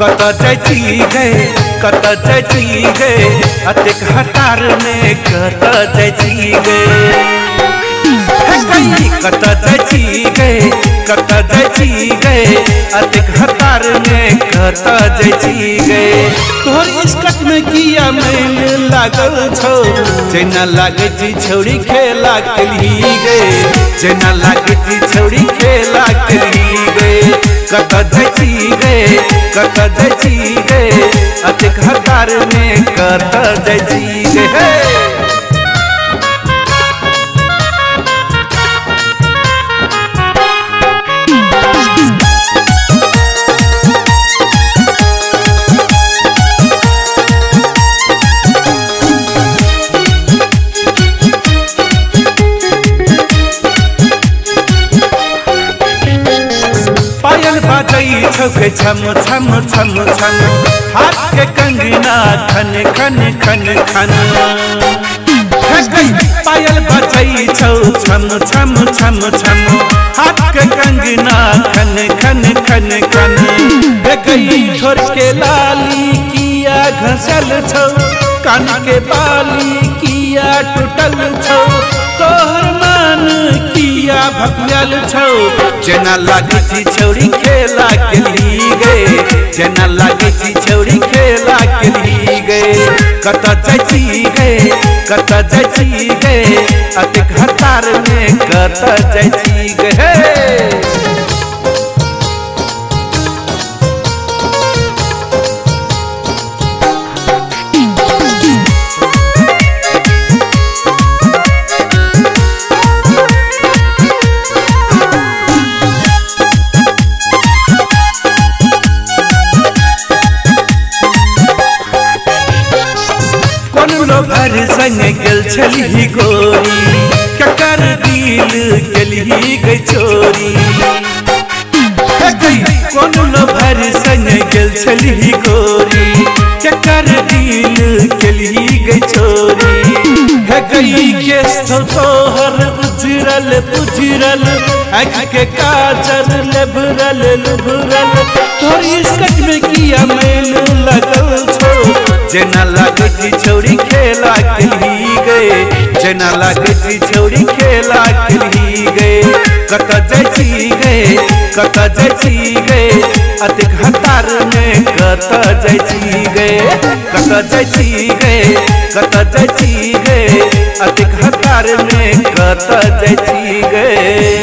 कत जाती गए कत जाती गए अतिक हतार में कत जाती गए कत जाती गए कत जाती गए अतिक हतार में कत जाती गए तोहर इस्कट में किया मैल लागल छो जेना लागे जी छौड़ी खेला खेली गए जेना लागे जी छौड़ी खेला खेली गए कत जाती गए कत जाती गए अतिक हतार में कत जाती गए पायल बाजई छौके छम छम छम छम हाथ के कंगना खन खन खन खन पायल बाजई छौ छम छम छम छम हाथ के कंगना खन खन खन खन गई ठोर के लाली किया घसल छौ कान के बाली किया टूटल छौ तोहर मान किया भगल छौ जेना लागे छी छौड़ी खेला खेली गए जेना लागे छी छौड़ी खेला खेली गए कत जाती गए कत जाती गए अतिक हतार में कत जाती गए भर संग गल छली गोरी ककर दिल गली गई चोरी कौन लो भर संग गल छली गोरी ककर दिल गली गई चोरी है गई केस तोहर उजरल पुजरल आँख के काजल लभरल लभरल तोहर इस्कट में किया मैल लगल छो जेना लागे छी छौड़ी खेला खेली गए जेना लागे छी छौड़ी खेला खेली गए कत जाती गए कत जाती गए अतिक हतार में कत जाती गए कत जाती गए कत जाती गए अतिक हतार में कत जाती गए।